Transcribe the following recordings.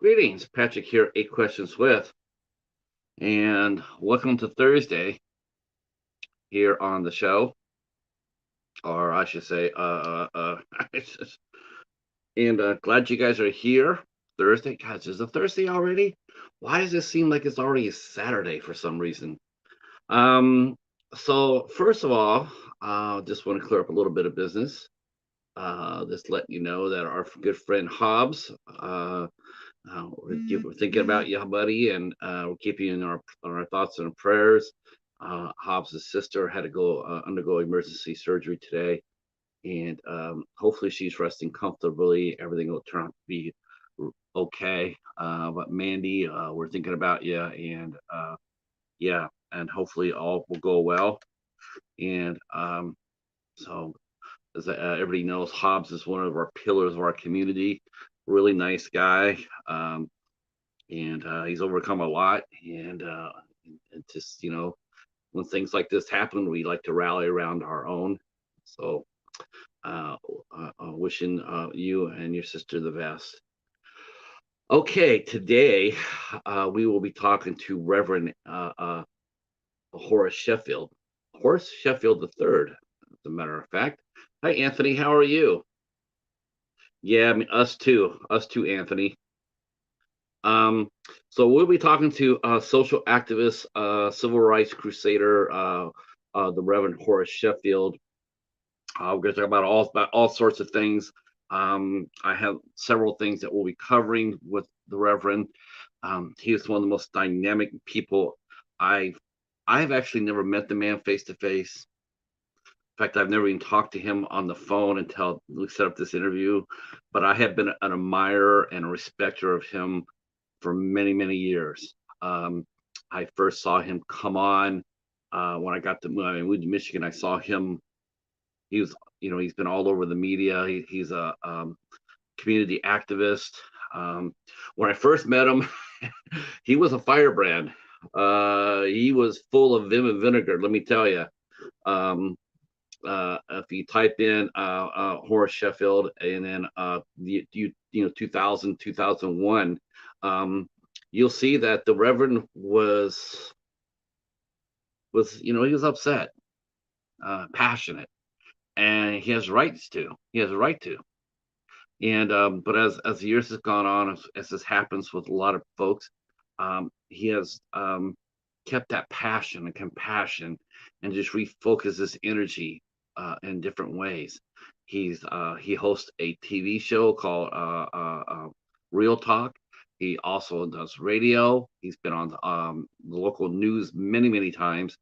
Greetings, Patrick here, 8 Questions With, and welcome to Thursday here on the show, or I should say, and glad you guys are here. Thursday, guys, is it Thursday already? Why does it seem like it's already Saturday for some reason? Um, so first of all, just want to clear up a little bit of business. Just let you know that our good friend Hobbs, we're thinking about you, buddy, and we'll keep you in our thoughts and prayers. Hobbs' sister had to go undergo emergency surgery today, and hopefully she's resting comfortably. Everything will turn out to be okay. But Mandy, we're thinking about you, and yeah, and hopefully all will go well. And so as everybody knows, Hobbs is one of our pillars of our community. Really nice guy, and he's overcome a lot. And just when things like this happen, we like to rally around our own. So, wishing you and your sister the best. Okay, today we will be talking to Reverend Horace Sheffield, Horace Sheffield III, as a matter of fact. Hi, Anthony. How are you? Yeah, I mean, us too, Anthony. Um, so we'll be talking to social activist, civil rights crusader, the Reverend Horace Sheffield. We're going to talk about all sorts of things. I have several things that we'll be covering with the Reverend. He is one of the most dynamic people I've I've actually never met the man face to face. In fact, I've never even talked to him on the phone until we set up this interview. But I have been an admirer and a respecter of him for many, many years. I first saw him come on when I moved to Michigan. I saw him. He was, he's been all over the media. He's a community activist. When I first met him, he was a firebrand. He was full of vim and vinegar. Let me tell you. If you type in Horace Sheffield and then 2000 2001, you'll see that the Reverend was he was upset, passionate, and he has rights to. He has a right to. And but as the years have gone on, as this happens with a lot of folks, he has kept that passion and compassion, and just refocus his energy in different ways. He hosts a TV show called Real Talk. He also does radio. He's been on the local news many, many times.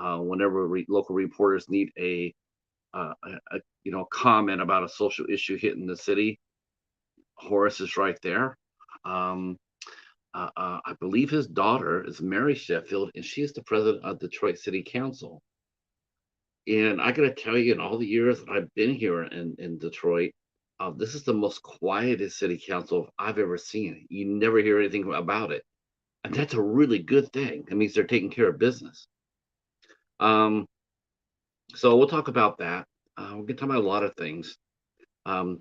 Whenever local reporters need a comment about a social issue hitting the city, Horace is right there. Um, I believe his daughter is Mary Sheffield, and she is the president of Detroit City Council. And I got to tell you, in all the years that I've been here in Detroit, this is the most quietest city council I've ever seen. You never hear anything about it. And that's a really good thing. It means they're taking care of business. Um, so we'll talk about that. We're going to talk about a lot of things.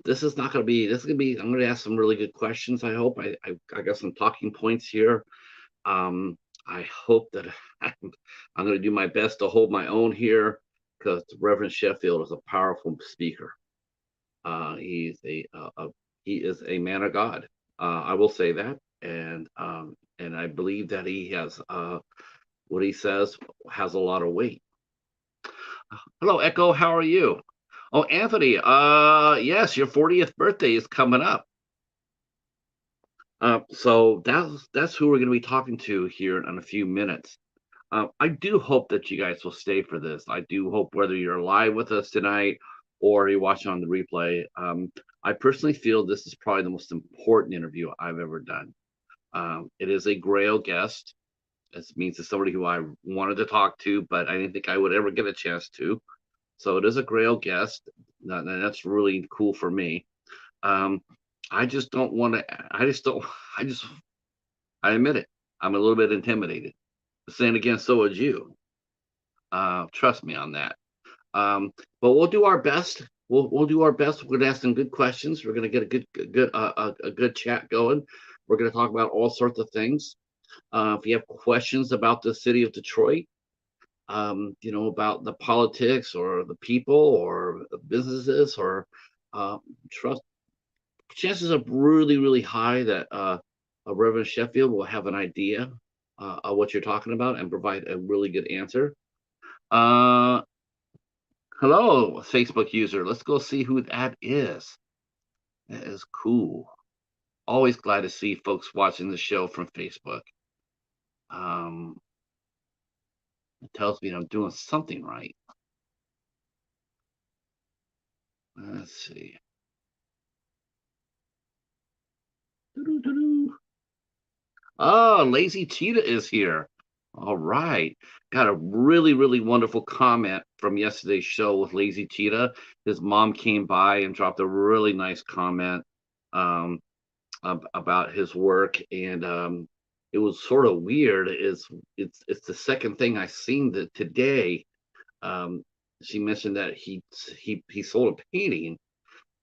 This is not going to be, this is going to be, I'm going to ask some really good questions. I hope I got some talking points here. I hope that I'm going to do my best to hold my own here, because Reverend Sheffield is a powerful speaker. He's he is a man of God. I will say that, and I believe that he has what he says has a lot of weight. Hello, Echo. How are you? Oh, Anthony. Yes, your 40th birthday is coming up. So that's who we're going to be talking to here in a few minutes. I do hope that you guys will stay for this. I do hope, whether you're live with us tonight or you're watching on the replay, I personally feel this is probably the most important interview I've ever done. It is a Grail guest. This means it's somebody who I wanted to talk to, but I didn't think I would ever get a chance to. So it is a Grail guest, and that's really cool for me. I just don't want to. I just don't. I just. I admit it. I'm a little bit intimidated. But then again, so would you. Trust me on that. But we'll do our best. We'll do our best. We're gonna ask some good questions. We're gonna get a good chat going. We're going to talk about all sorts of things. If you have questions about the city of Detroit, about the politics or the people or the businesses or uh, trust, chances are really, really high that Reverend Sheffield will have an idea of what you're talking about and provide a really good answer. Uh, Hello, Facebook user. Let's go see who that is. That is cool. Always glad to see folks watching the show from Facebook. Um, it tells me I'm doing something right. Let's see. Doo-doo-doo-doo. Oh, Lazy Cheetah is here. All right. Got a really, really wonderful comment from yesterday's show with Lazy Cheetah. His mom came by and dropped a really nice comment um, about his work, and it was sort of weird. It's the second thing I seen that today. Um, she mentioned that he sold a painting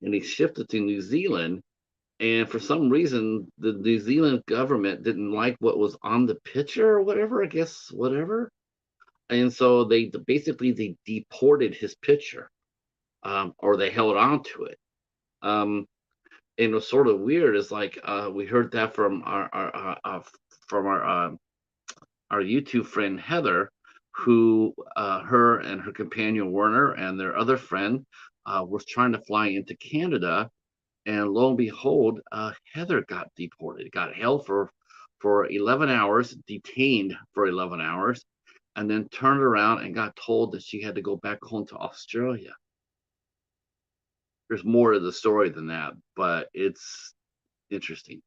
and he shifted to New Zealand, and for some reason the New Zealand government didn't like what was on the picture or whatever, I guess, whatever. And so they basically they deported his picture, or they held on to it. um and it was sort of weird. It's like we heard that from our YouTube friend Heather, who her and her companion Werner and their other friend was trying to fly into Canada, and lo and behold, Heather got deported, got held for 11 hours, detained for 11 hours, and then turned around and got told that she had to go back home to Australia. There's more to the story than that, but it's interesting.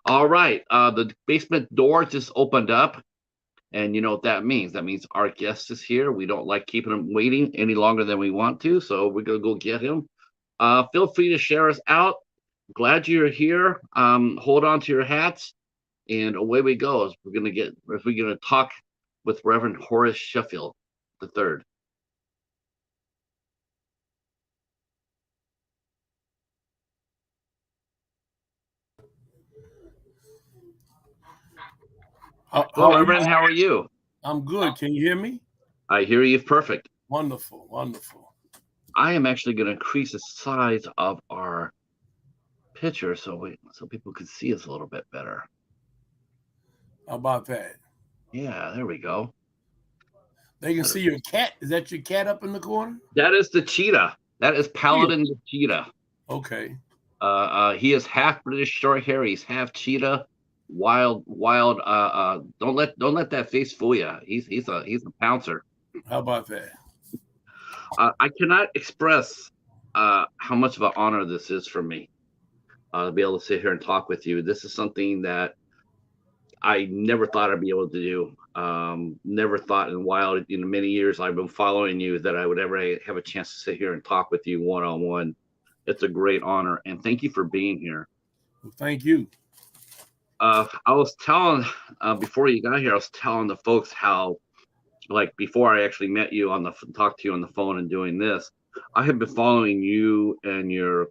All right, the basement door just opened up, and you know what that means. That means our guest is here. We don't like keeping him waiting any longer than we want to, so we're gonna go get him. Feel free to share us out. Glad you're here. Hold on to your hats, and away we go. As we're gonna talk with Reverend Horace Sheffield the third. Hello, How are you? Reverend. How are you? I'm good. Can you hear me? I hear you perfect. Wonderful, wonderful. I am actually going to increase the size of our picture so people can see us a little bit better. How about that? Yeah, there we go. They can That see is, your cat. Is that your cat up in the corner? that is the cheetah. That is Yeah. Paladin the cheetah. Okay. He is half British short hair. He's half cheetah. Wild, wild. Don't let that face fool you. He's a pouncer. How about that? I cannot express how much of an honor this is for me to be able to sit here and talk with you. This is something that I never thought I'd be able to do. Never thought in wild, many years I've been following you, that I would ever have a chance to sit here and talk with you one on one. It's a great honor, and thank you for being here. Well, thank you. I was telling before you got here, I was telling the folks how, like, before I actually met you talked to you on the phone and doing this, I have been following you and your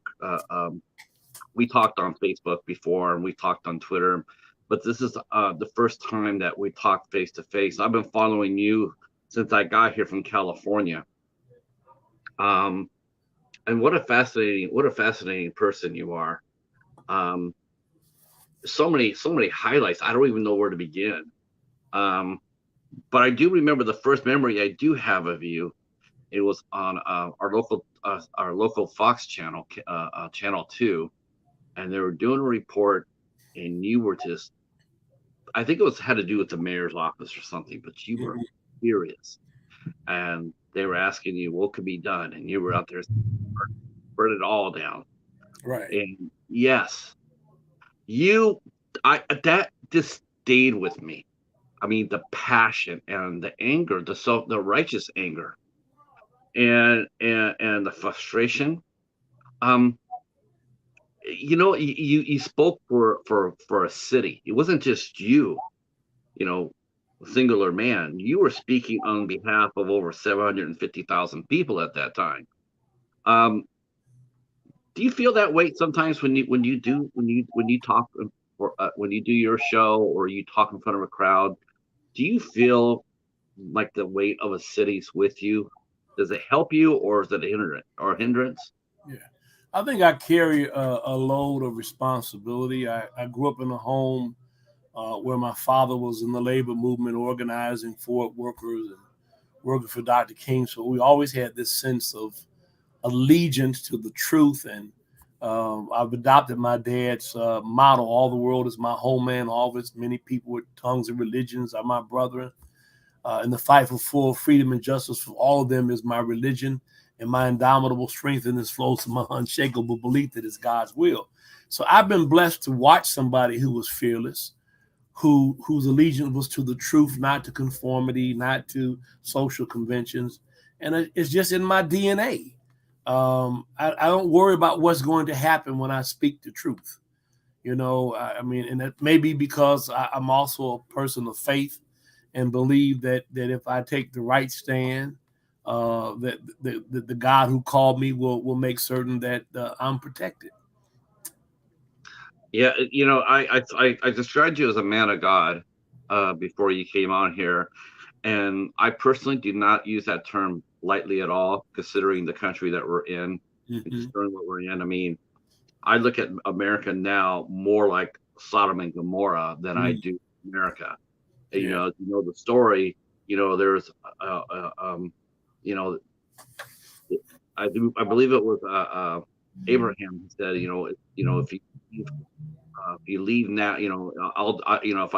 we talked on Facebook before, and we talked on Twitter, but this is the first time that we talked face to face. I've been following you since I got here from California. Um, and what a fascinating person you are. Um, so many highlights. I don't even know where to begin. Um, but I do remember the first memory I do have of you. It was on our local Fox channel, channel 2, and they were doing a report, and you were just, I think it was had to do with the mayor's office or something, but you were Mhm. furious, and they were asking you what could be done, and you were out there burn it all down. Right. And yes, you, I that just stayed with me. I mean, the passion and the anger, the righteous anger, and the frustration. Um, you spoke for a city. It wasn't just you know, singular man. You were speaking on behalf of over 750,000 people at that time. Um, do you feel that weight sometimes when you talk? or when you do your show or you talk in front of a crowd, do you feel like the weight of a city's with you? Does it help you, or is it a hindrance? Yeah. I think I carry a load of responsibility. I grew up in a home where my father was in the labor movement, organizing for workers and working for Dr. King. So we always had this sense of allegiance to the truth. And I've adopted my dad's motto: "All the world is my homeland. All of its many people with tongues and religions are my brethren. And the fight for full freedom and justice for all of them is my religion. And my indomitable strength in this flows from my unshakable belief that it's God's will." So I've been blessed to watch somebody who was fearless, whose allegiance was to the truth, not to conformity, not to social conventions, and it's just in my DNA. I don't worry about what's going to happen when I speak the truth. I mean, and that may be because I'm also a person of faith and believe that if I take the right stand, that the God who called me will make certain that I'm protected. Yeah, I described you as a man of God before you came on here, and I personally do not use that term lightly at all, considering the country that we're in and Hmm. considering what we're in. I mean, I look at America now more like Sodom and Gomorrah than I Mm. do America. Yeah. You know the story. There's, you know, I believe it was Abraham who said, if you leave now,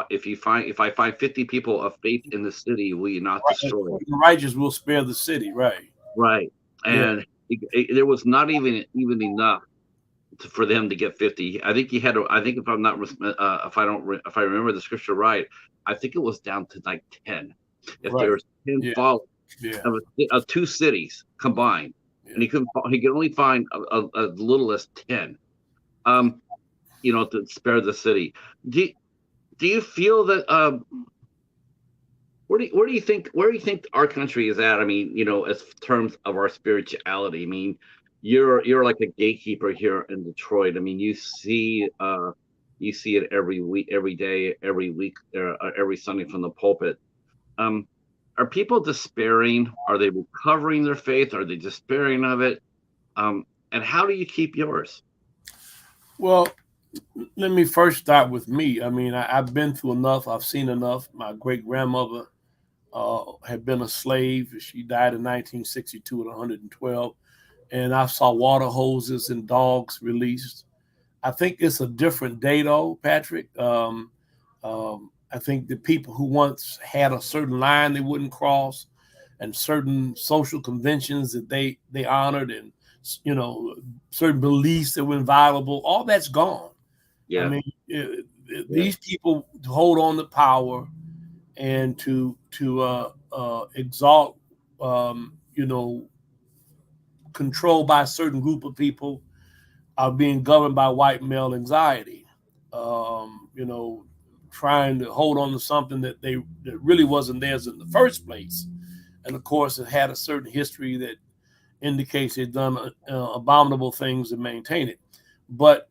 if I find 50 people of faith in the city, will you not destroy it? The righteous will spare the city, right? Right. Yeah. And there was not even enough for them to get 50. I think he had. I think if I'm not, if I don't, if I remember the scripture right, I think it was down to like 10. If Right. there's 10 Yeah. followers Yeah. of two cities combined, and Yeah. he could only find as little as 10. To spare the city. Do you, do you feel that? Where do you think our country is at? I mean, as terms of our spirituality. I mean, you're like a gatekeeper here in Detroit. I mean, you see it every week, every day, every week, every Sunday from the pulpit. Um, are people despairing? Are they recovering their faith? Are they despairing of it? And how do you keep yours? Well, let me first start with me. I mean, I've been through enough. I've seen enough. My great grandmother had been a slave. She died in 1962 at 112. And I saw water hoses and dogs released. I think it's a different day, though, Patrick. I think the people who once had a certain line they wouldn't cross, and certain social conventions that they honored, and you know certain beliefs that were inviolable, all that's gone. I Yeah, mean, yeah, these people hold on to power and to exalt, control by a certain group of people are being governed by white male anxiety. You know, trying to hold on to something that really wasn't theirs in the first place, and of course, it had a certain history that indicates they've done abominable things to maintain it. But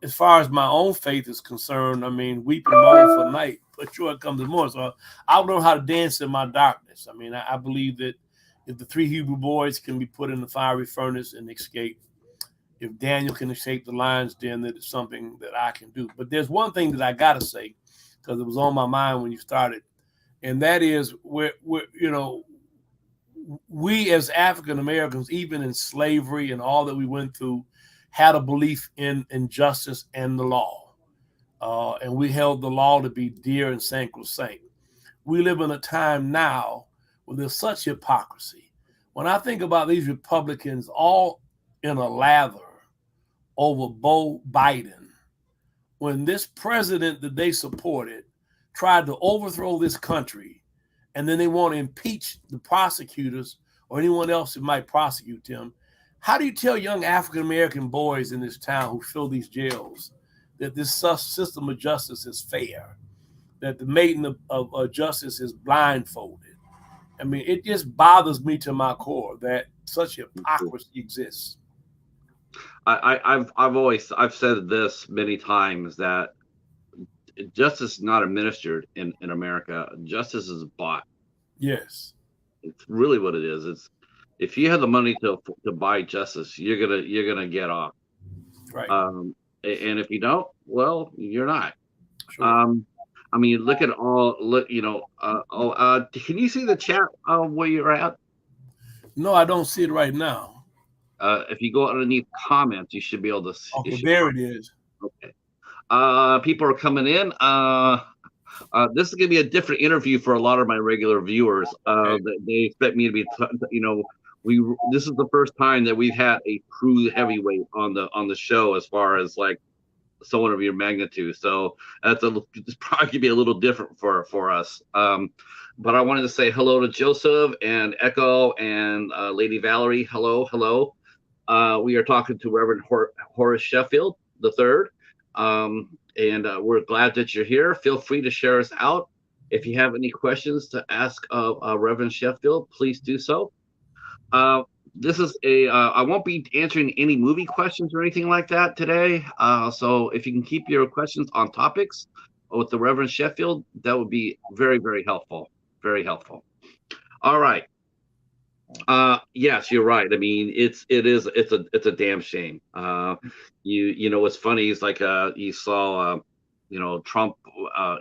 as far as my own faith is concerned, I mean, weeping and moan for night, but joy comes in the morning. So I learn how to dance in my darkness. I mean, I believe that if the three Hebrew boys can be put in the fiery furnace and escape, if Daniel can escape the lion's den, that is something that I can do. But there's one thing that I gotta say, because it was on my mind when you started, and that is we as African Americans, even in slavery and all that we went through, had a belief in justice and the law. And we held the law to be dear and sacrosanct. We live in a time now where there's such hypocrisy. When I think about these Republicans all in a lather over Bo Biden, when this president that they supported tried to overthrow this country, and then they want to impeach the prosecutors or anyone else that might prosecute them. How do you tell young African American boys in this town who fill these jails that this system of justice is fair, that the maiden of justice is blindfolded? I mean, it just bothers me to my core that such hypocrisy exists. I've said this many times that justice is not administered in America. Justice is bought. Yes. It's really what it is. It's if you have the money to buy justice, you're gonna get off. Right. Um, and if you don't, well, you're not. Sure. Um, I mean, look at all look. Can you see the chat where you're at? No, I don't see it right now. If you go underneath comments, you should be able to. You Okay, should, there it is. okay. People are coming in. This is going to be a different interview for a lot of my regular viewers. Okay. They expect me to be, we. This is the first time that we've had a true heavyweight on the show, as far as like someone of your magnitude. So it's probably gonna be a little different for us. But I wanted to say hello to Joseph and Echo and Lady Valerie. Hello, hello. We are talking to Reverend Horace Sheffield the third. And we're glad that you're here. Feel free to share us out. If you have any questions to ask of Reverend Sheffield, please do so. Uh, this is I won't be answering any movie questions or anything like that today. So if you can keep your questions on topics with the Reverend Sheffield, that would be very, very helpful. Very helpful. All right. Yes, you're right. I mean, it's a damn shame. You know what's funny is like you saw Trump,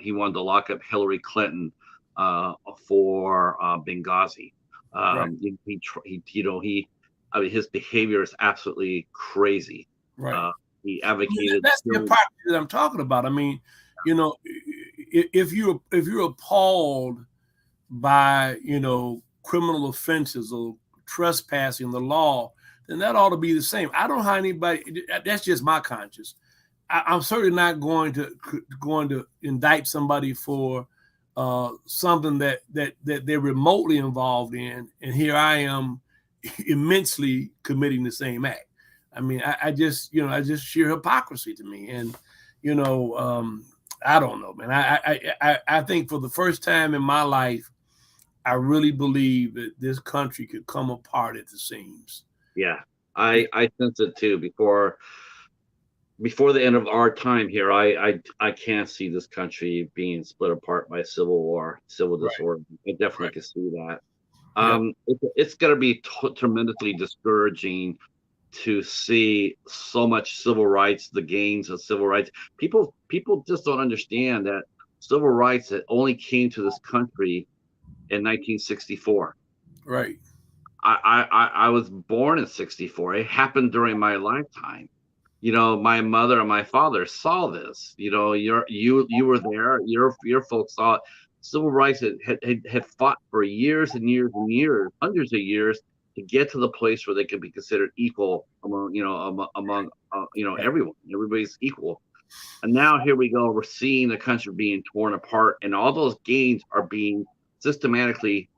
he wanted to lock up Hillary Clinton for Benghazi. Right. I mean, his behavior is absolutely crazy. Right. Uh, he advocated That's the part that I'm talking about. I mean, if you're appalled by criminal offenses or trespassing the law, then that ought to be the same. I don't know how anybody. That's just my conscience. I'm certainly not going to indict somebody for something that they're remotely involved in, and here I am immensely committing the same act. I mean, I just sheer hypocrisy to me, and I don't know, man. I think for the first time in my life, I really believe that this country could come apart at the seams. Yeah, I sense it too. Before the end of our time here, I can't see this country being split apart by civil war, civil Right, disorder. I definitely right. can see that. Yep. It's going to be tremendously discouraging to see so much civil rights, the gains of civil rights. People just don't understand that civil rights that only came to this country in 1964. Right. I was born in 64. It happened during my lifetime. My mother and my father saw this. You were there. Your folks saw it. Civil rights had fought for years and years and years, hundreds of years, to get to the place where they could be considered equal among Right. everyone. Everybody's equal. And now here we go. We're seeing the country being torn apart, and all those gains are being systematically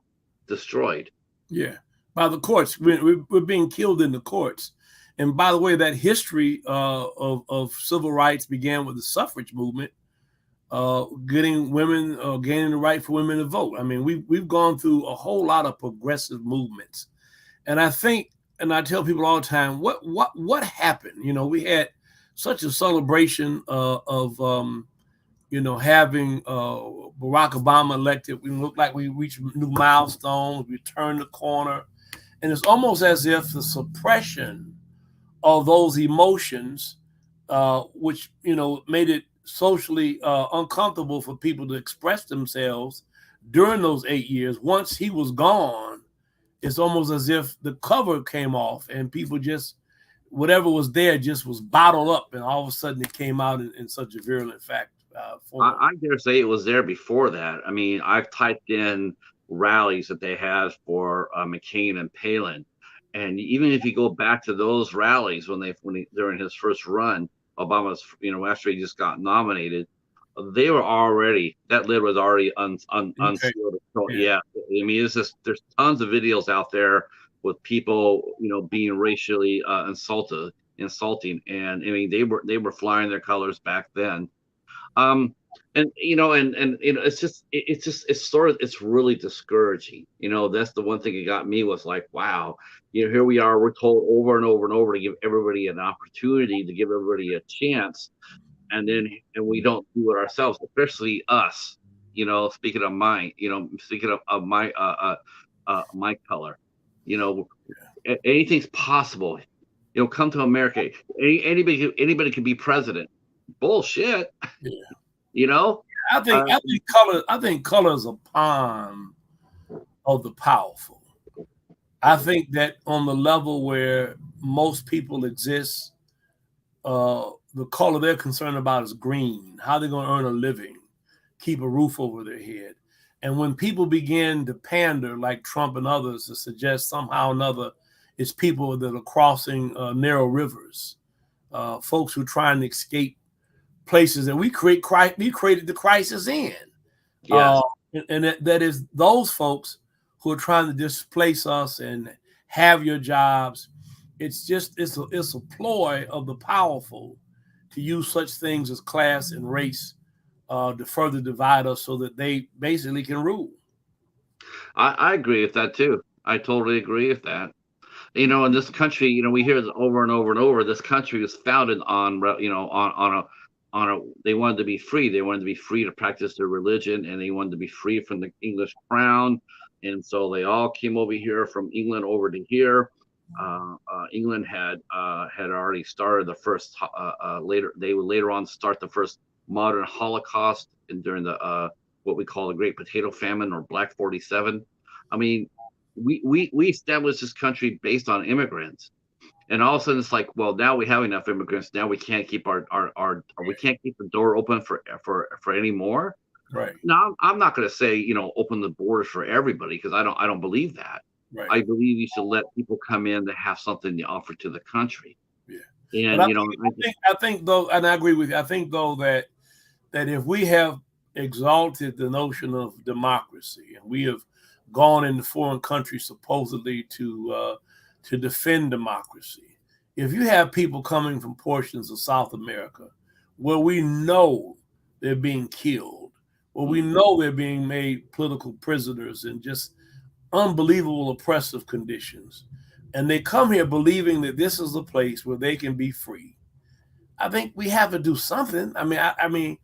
destroyed. Yeah. By the courts, we're being killed in the courts. And by the way, that history of civil rights began with the suffrage movement, getting women, gaining the right for women to vote. I mean, we've gone through a whole lot of progressive movements, and I think, and I tell people all the time, what happened? We had such a celebration of having Barack Obama elected. We looked like we reached new milestones. We turned the corner, and it's almost as if the suppression of those emotions, which made it socially uncomfortable for people to express themselves during those 8 years. Once he was gone, it's almost as if the cover came off and people just whatever was there just was bottled up, and all of a sudden it came out in such a virulent form. I dare say it was there before that. I mean, I've typed in rallies that they had for McCain and Palin, and even if you go back to those rallies during his first run, Obama's after he just got nominated, they were already that lid was already Okay. unsealed. So, Yeah. yeah, I mean, there's tons of videos out there with people being racially insulting, and I mean they were flying their colors back then. um and it's really discouraging. That's the one thing that got me was like, wow, here we are, we're told over and over and over to give everybody an opportunity, to give everybody a chance, and we don't do it ourselves, especially us. Speaking of mine, speaking of my color, you know, anything's possible. Come to America. Anybody can be president. Bullshit. Yeah. You know. I Uh, think I think color I think color is a pawn of the powerful. I think that on the level where most people exist, the color they're concerned about is green. How they're going to earn a living, keep a roof over their head. And when people begin to pander, like Trump and others, to suggest somehow or another it's people that are crossing narrow rivers, folks who are trying to escape places that we created the crisis in. yes. Uh, and that is those folks who are trying to displace us and have your jobs. It's a ploy of the powerful to use such things as class and race to further divide us so that they basically can rule. I agree with that too. I totally agree with that. In this country, we hear this over and over and over. This country was founded on, on a. They wanted to be free. They wanted to be free to practice their religion, and they wanted to be free from the English crown. And so they all came over here from England over to here. England had already started the first later. They would later on start the first modern Holocaust, and during the what we call the Great Potato Famine or Black 47. I mean, we established this country based on immigrants, and all of a sudden it's like, well, now we have enough immigrants. Now we can't keep our we can't keep the door open for any more. Right, Now I'm not going to say open the borders for everybody, because I don't believe that. right, I believe you should let people come in that have something to offer to the country. yeah. But And I think I think though, and I agree with you. I think though that if we have exalted the notion of democracy and we have gone into foreign countries supposedly to defend democracy, if you have people coming from portions of South America where we know they're being killed, where we know they're being made political prisoners and just unbelievable oppressive conditions, and they come here believing that this is a place where they can be free, I think we have to do something. I mean, I don't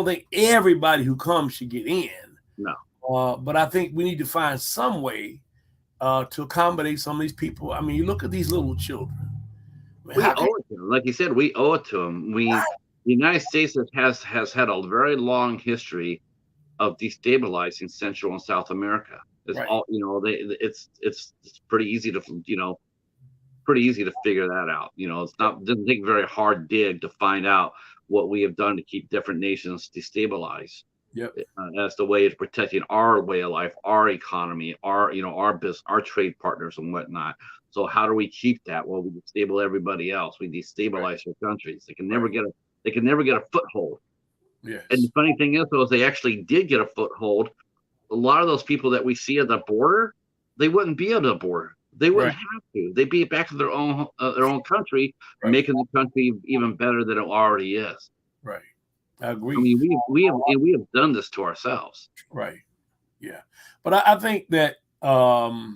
think everybody who comes should get in, no, but I think we need to find some way to accommodate some of these people. I mean, you look at these little children. I mean, we how can owe it to them. Like you said, we owe it to them. The United States has had a very long history of destabilizing Central and South America. It's right, all it's pretty easy to pretty easy to figure that out. It's not doesn't take a very hard dig to find out what we have done to keep different nations destabilized. yep, As the way of protecting our way of life, our economy, our business, our trade partners and whatnot. So how do we keep that? Well, we destabilize everybody else. We right, destabilize their countries. right, They can never get a foothold. And yes, the funny thing is, though, is they actually did get a foothold. A lot of those people that we see at the border, they wouldn't be at the border. They right, wouldn't have to. They'd be back in their own country, right, making the country even better than it already is. right. I I agree. mean, we have done this to ourselves. Right. Yeah. But I think that I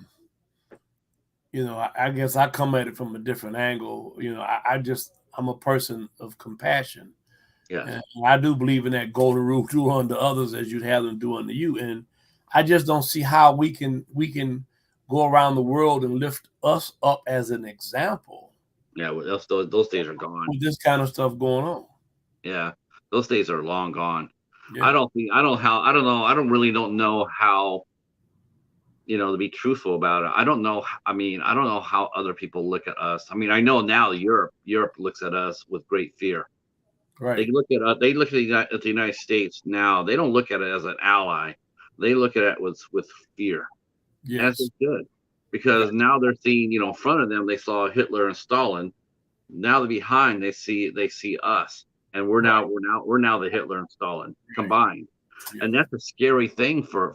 guess I come at it from a different angle. I'm a person of compassion. Yes. And I do believe in that golden rule: do unto others as you'd have them do unto you. And I just don't see how we can go around the world and lift us up as an example Yeah. Well, those days are gone. with this kind of stuff going on. Yeah. Those days are long gone. Yeah. I don't know. Don't know how, to be truthful about it. I don't know. I mean, I don't know how other people look at us. I mean, I know now Europe looks at us with great fear. They Right. look at at the United States now. They don't look at it as an ally. They look at it with fear, as they Yes. should, Yeah. because now they're seeing, in front of them they saw Hitler and Stalin. Now they're behind, they see us, and Right. we're now the Hitler and Stalin Right. combined, Yeah. and that's a scary thing for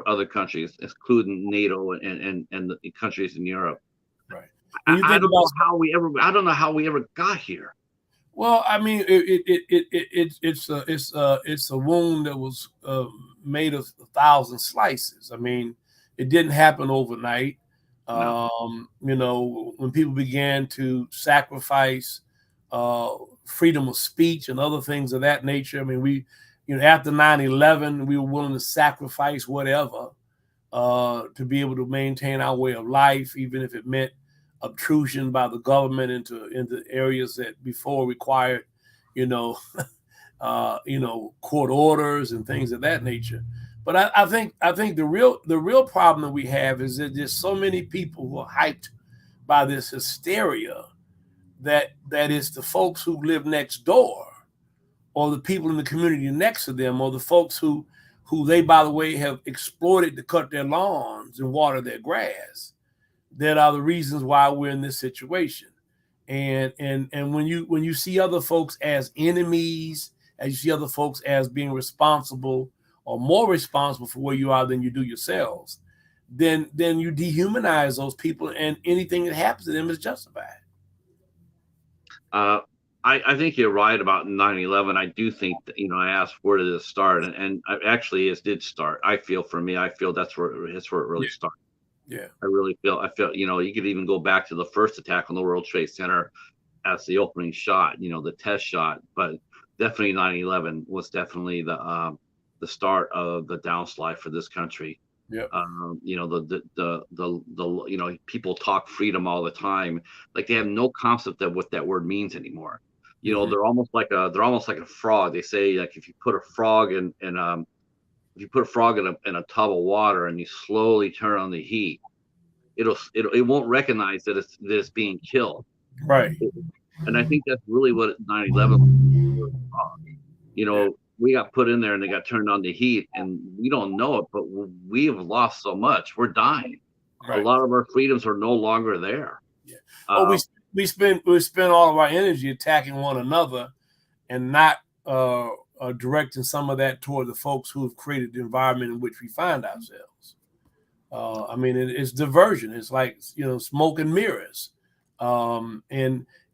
other countries, including NATO and the countries in Europe. Right. And you I think don't about know how we ever I don't know how we ever got here. Well, I mean, it's a wound that was made of 1,000 slices. I mean, it didn't happen overnight. No. When people began to sacrifice uh, freedom of speech and other things of that nature. I mean, after 9/11, we were willing to sacrifice whatever to be able to maintain our way of life, even if it meant obtrusion by the government into areas that before required, you know, court orders and things of that nature. But I think the real problem that we have is that there's so many people who are hyped by this hysteria that is the folks who live next door, or the people in the community next to them, or the folks who they, by the way, have exploited to cut their lawns and water their grass, that are the reasons why we're in this situation. And when you see other folks as enemies, as you see other folks as being responsible or more responsible for where you are than you do yourselves, then you dehumanize those people, and anything that happens to them is justified. Uh, I think you're right about 9/11. I do think that, I asked where did it start, and actually it did start. I feel that's where it really Yeah, started. yeah, I feel, you could even go back to the first attack on the World Trade Center as the opening shot, the test shot. But definitely 9/11 was definitely the start of the downslide for this country. yeah. People talk freedom all the time, like they have no concept of what that word means anymore. Hmm. They're almost like a frog. They say, like, if you put a frog in a tub of water and you slowly turn on the heat, it won't recognize that it's being killed. Right. And I think that's really what 9/11 was. Yeah. We got put in there and they got turned on the heat, and we don't know it, but we have lost so much. We're dying. A Right. lot of our freedoms are no longer there. Yeah. Well, we Uh, we spend all of our energy attacking one another, and not directing some of that toward the folks who have created the environment in which we find ourselves. I mean, it's diversion. It's like, smoke and mirrors. And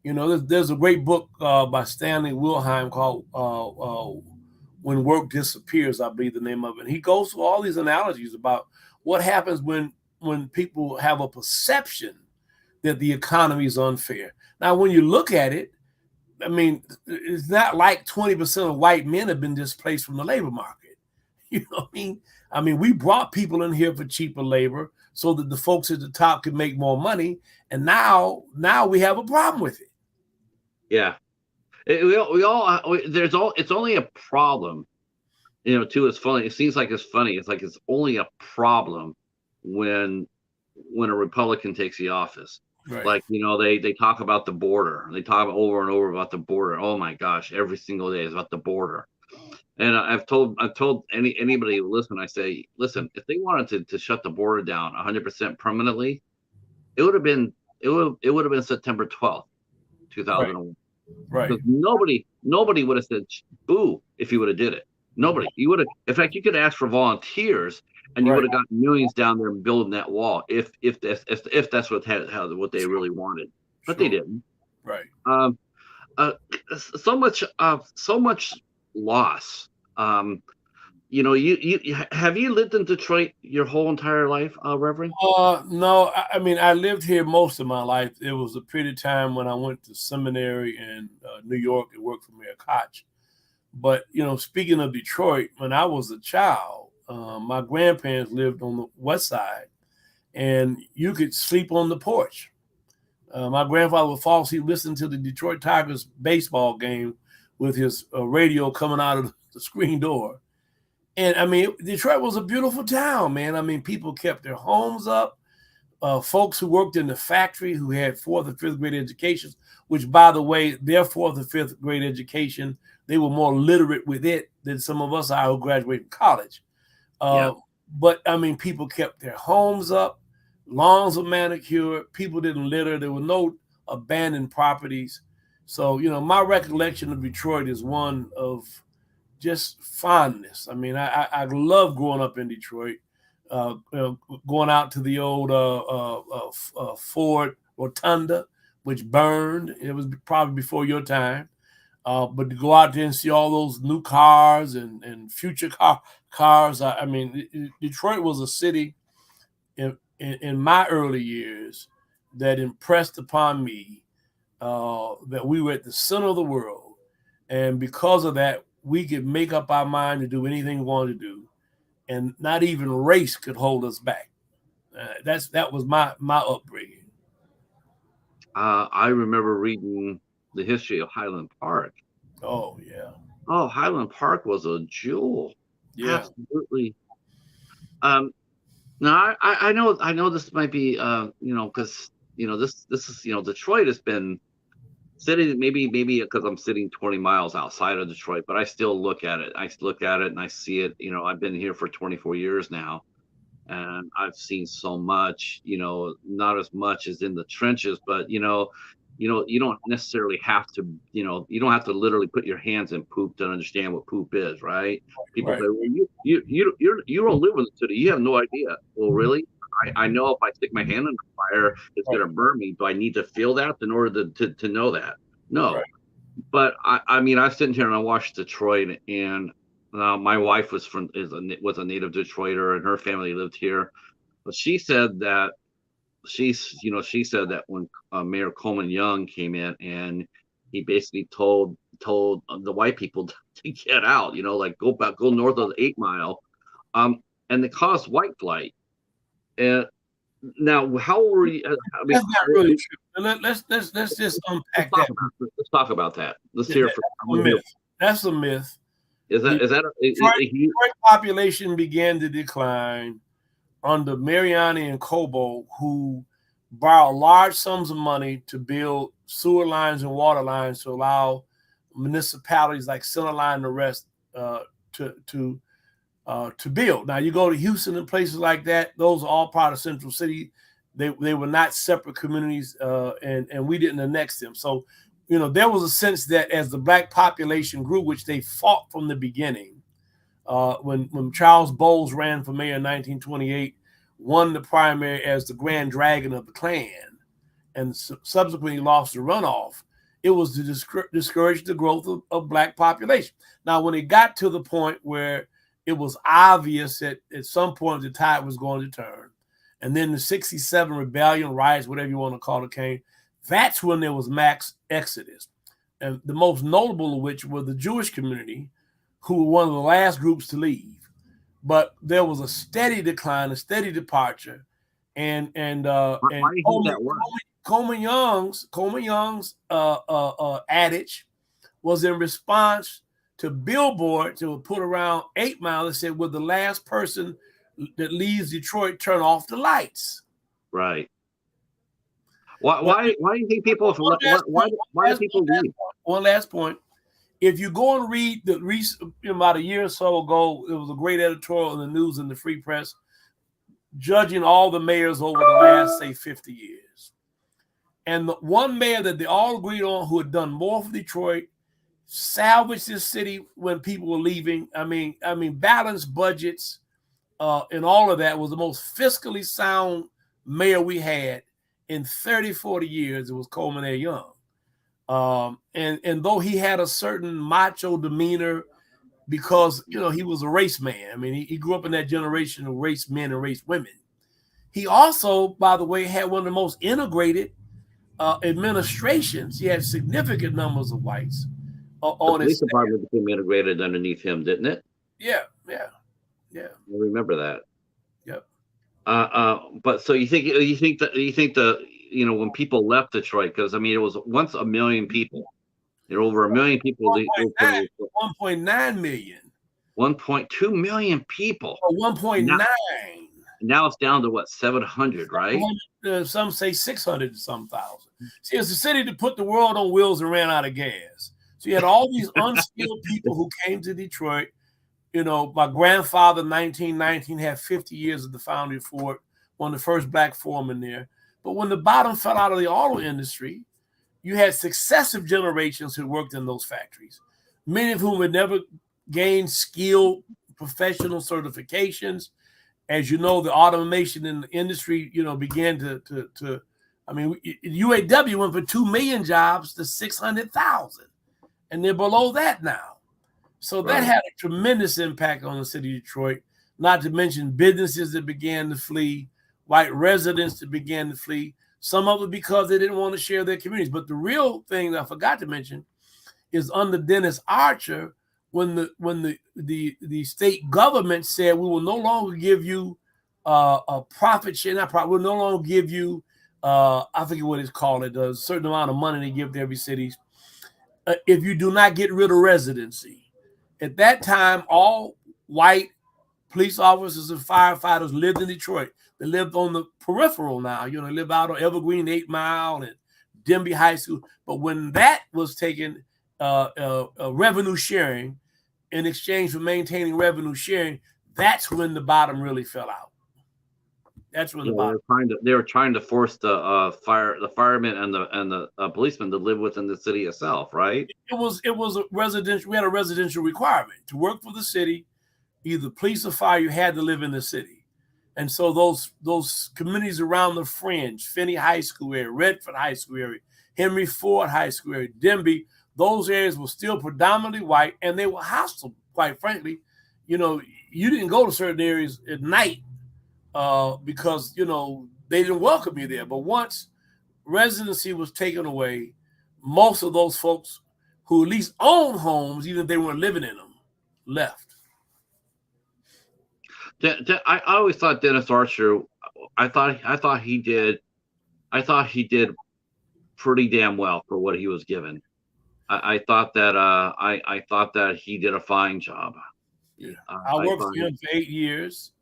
there's a great book by Stanley Wilhelm called "When Work Disappears," I believe the name of it. And he goes through all these analogies about what happens when people have a perception that the economy is unfair. Now, when you look at it, I mean, it's not like 20% of white men have been displaced from the labor market. You know what I mean? I mean, we brought people in here for cheaper labor so that the folks at the top could make more money, and now we have a problem with it. yeah, it's only a problem. Too. It's funny. It seems like it's funny. It's like it's only a problem when a Republican takes the office. Right. Like, they talk about the border. They talk over and over about the border. Oh my gosh, every single day is about the border. And I've told anybody who listen, I say, listen, if they wanted to shut the border down 100% permanently, it would have been it would have been September 12th, Right. 2001. Right. Because nobody would have said boo if you would have did it. Nobody. You would have. In fact, you could ask for volunteers, and you would Right. have gotten millions down there building that wall if that's what they really wanted. But they Sure. didn't. Right. Um, so much loss. Um, you have you lived in Detroit your whole entire life, Reverend? No, I mean, I lived here most of my life. It was a period of time when I went to seminary in New York and worked for Mayor Koch. But speaking of Detroit, when I was a child, my grandparents lived on the west side, and you could sleep on the porch. My grandfather would fall asleep listening to the Detroit Tigers baseball game with his radio coming out of the screen door. And I mean, Detroit was a beautiful town, man. I mean, people kept their homes up. Folks who worked in the factory who had fourth and fifth grade educations, which, by the way, their fourth and fifth grade education, they were more literate with it than some of us are who graduated from college. Yeah, Uh, but I mean, people kept their homes up, lawns were manicured, people didn't litter, there were no abandoned properties. So, my recollection of Detroit is one of just fondness. I mean, I love growing up in Detroit, going out to the old Ford Rotunda, which burned. It was probably before your time. But to go out there and see all those new cars and future cars, I mean, Detroit was a city in my early years that impressed upon me that we were at the center of the world. And because of that, we could make up our mind to do anything we wanted to do. And not even race could hold us back. That was my upbringing. I remember reading the history of Highland Park. Oh yeah, Oh, Highland Park was a jewel. yeah, Absolutely. Um, Now I know this might be because this is Detroit has been sitting maybe because I'm sitting 20 miles outside of Detroit, but I still look at it. I look at it and I see it. I've been here for 24 years now, and I've seen so much. Not as much as in the trenches, but you don't necessarily have to. You don't have to literally put your hands in poop to understand what poop is, right? People right, say, "Well, you don't live in the city. You have no idea." Well, really? I know if I stick my hand in the fire, it's right, going to burn me. Do I need to feel that in order to know that? No. right. But I mean, I was sitting here and I watched Detroit, and my wife was a native Detroiter, and her family lived here. But she said that when Mayor Coleman Young came in, and he basically told the white people to get out, like go north of the 8 Mile, um, and they caused white flight. And now, how were you? I mean, That's not really true. Let's just unpack that. let's talk about that. Let's hear That's from. I a want to hear. myth. That's a myth. Is The Detroit population began to decline under Mariani and Cobo, who borrowed large sums of money to build sewer lines and water lines to allow municipalities like Centerline and the rest to build. Now you go to Houston and places like that; those are all part of Central City. They were not separate communities, and we didn't annex them. So, there was a sense that as the black population grew, which they fought from the beginning, when Charles Bowles ran for mayor in 1928, won the primary as the Grand Dragon of the Klan, and subsequently lost the runoff. It was to discourage the growth of black population. Now, when it got to the point where it was obvious that at some point the tide was going to turn, and then the 67 rebellion, riots, whatever you want to call it, came, that's when there was mass exodus. And the most notable of which were the Jewish community, who were one of the last groups to leave. But there was a steady decline, a steady departure. And why do you think that works? Coleman Young's adage was in response to billboards that were put around 8 Mile that said, "Will the last person that leaves Detroit turn off the lights?" Right. Why do you think people? Why do people leave? One last point. If you go and read the recent, about a year or so ago, there was a great editorial in the news and the Free Press judging all the mayors over the last, say, 50 years. And the one mayor that they all agreed on who had done more for Detroit, salvaged this city when people were leaving. I mean, balanced budgets and all of that, was the most fiscally sound mayor we had in 30, 40 years. It was Coleman A. Young. And though he had a certain macho demeanor because, he was a race man. I mean, he grew up in that generation of race men and race women. He also, by the way, had one of the most integrated administrations. He had significant numbers of whites The on police his staff. department became integrated underneath him, didn't it? Yeah. I remember that. Yep. But so you think when people left Detroit, because I mean it was once a million people. There were over a million people. 1.9 million. 1.2 million people. 1.9. Now it's down to what, 700, right? Some say 600 to some thousand. See, it's a city that put the world on wheels and ran out of gas. So you had all these unskilled people who came to Detroit. My grandfather, 1919, had 50 years at the Foundry Fort, one of the first black foremen there. But when the bottom fell out of the auto industry, you had successive generations who worked in those factories, many of whom had never gained skilled professional certifications. As you know, the automation in the industry, began to I mean, UAW went from 2 million jobs to 600,000, and they're below that now. So that had a tremendous impact on the city of Detroit, not to mention businesses that began to flee, white residents that began to flee. Some of it because they didn't want to share their communities. But the real thing that I forgot to mention is under Dennis Archer, when the state government said we will no longer give you a profit share, not profit, we'll no longer give you I forget what it's called. It does a certain amount of money they give to every city if you do not get rid of residency. At that time, all white police officers and firefighters lived in Detroit. They lived on the peripheral now. You know, they live out on Evergreen 8 Mile and Denby High School. But when that was taken, revenue sharing in exchange for maintaining revenue sharing, that's when the bottom really fell out. That's when Yeah, the bottom. they were trying to force the firemen and the policemen to live within the city itself, right? It was a residential. We had a residential requirement to work for the city. Either police or fire, you had to live in the city. And so those communities around the fringe, Finney High School area, Redford High School area, Henry Ford High School area, Denby, those areas were still predominantly white, and they were hostile, quite frankly. You know, you didn't go to certain areas at night because, you know, they didn't welcome you there. But once residency was taken away, most of those folks who at least owned homes, even if they weren't living in them, left. I always thought Dennis Archer. I thought he did. I thought he did pretty damn well for what he was given. I thought that. I thought that he did a fine job. Yeah, I I worked thought. for him for 8 years.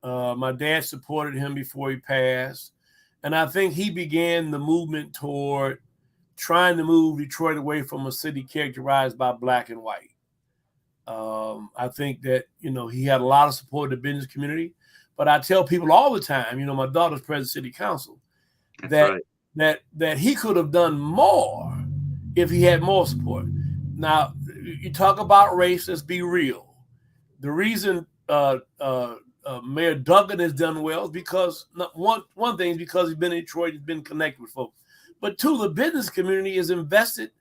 My dad supported him before he passed, and I think he began the movement toward trying to move Detroit away from a city characterized by black and white. I think that, you know, he had a lot of support in the business community. But I tell people all the time, you know, my daughter's president of city council, That's that he could have done more if he had more support. Now, you talk about race, let's be real. The reason Mayor Duggan has done well is because one thing is because he's been in Detroit, he's been connected with folks. But two, the business community is invested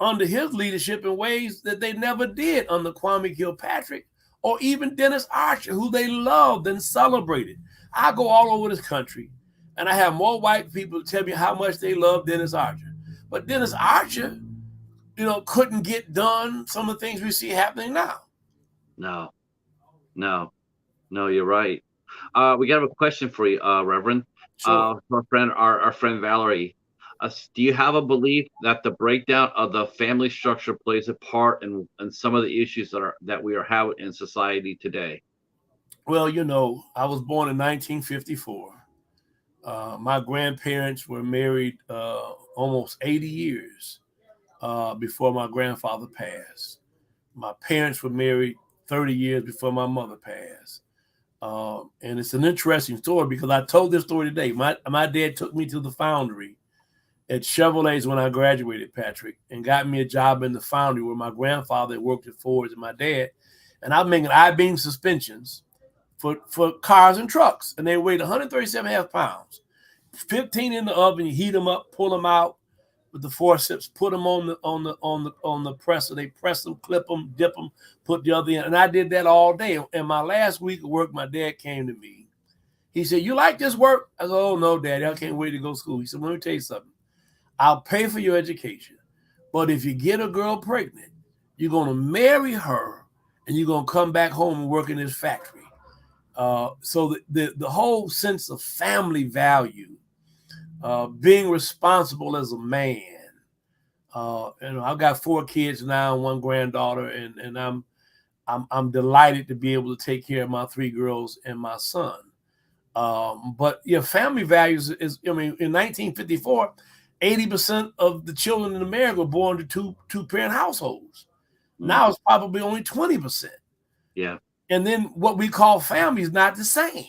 under his leadership in ways that they never did under Kwame Kilpatrick or even Dennis Archer, who they loved and celebrated. I go all over this country, and I have more white people tell me how much they love Dennis Archer. But Dennis Archer, you know, couldn't get done some of the things we see happening now. no, no, no. You're right. We got a question for you, Reverend. Sure. Our friend Valerie. Do you have a belief that the breakdown of the family structure plays a part in some of the issues that we are having in society today? Well, you know, I was born in 1954. My grandparents were married almost 80 years before my grandfather passed. My parents were married 30 years before my mother passed. And it's an interesting story because I told this story today. My dad took me to the foundry at Chevrolet's when I graduated, Patrick, and got me a job in the foundry where my grandfather had worked at Ford's and my dad. And I'm making I-beam suspensions for cars and trucks. And they weighed 137.5 pounds. 15 in the oven, you heat them up, pull them out with the forceps, put them on the presser. They press them, clip them, dip them, put the other in. And I did that all day. And my last week of work, my dad came to me. He said, "You like this work?" I said, "Oh, no, Daddy, I can't wait to go to school." He said, "Let me tell you something. I'll pay for your education. But if you get a girl pregnant, you're going to marry her and you're going to come back home and work in this factory." So the whole sense of family value, being responsible as a man. You know, I've got 4 kids now and 1 granddaughter, and I'm delighted to be able to take care of my 3 girls and my son. But yeah, family values is, I mean, in 1954, 80% of the children in America were born to two-parent households. Now it's probably only 20%. Yeah. And then what we call family is not the same.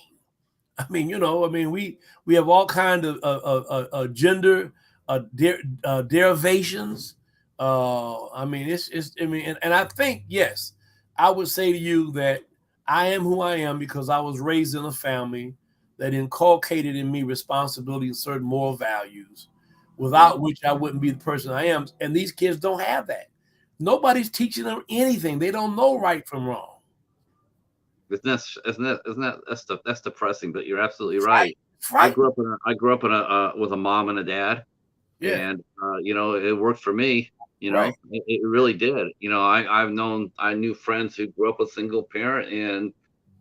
I mean, you know, I mean, we have all kinds of gender derivations. I mean, it's I mean, and I think, yes, I would say to you that I am who I am because I was raised in a family that inculcated in me responsibility and certain moral values, without which I wouldn't be the person I am. And these kids don't have that. Nobody's teaching them anything. They don't know right from wrong. Isn't that that's depressing? But you're absolutely right. Right. I grew up in a with a mom and a dad, Yeah. and it worked for me. Right. It really did. I knew friends who grew up with single parent, and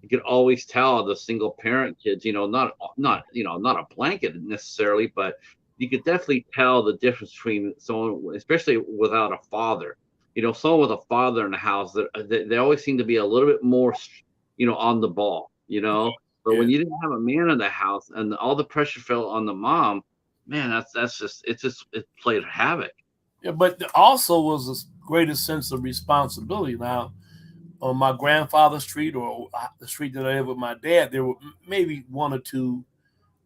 you could always tell the single parent kids. Not a blanket necessarily, but you could definitely tell the difference between someone, especially without a father. Someone with a father in the house, that they always seem to be a little bit more, on the ball. But Yeah. when you didn't have a man in the house and all the pressure fell on the mom, man, it played havoc. Yeah. But there also was a greater sense of responsibility. Now, on my grandfather's street or the street that I lived with my dad, there were maybe one or two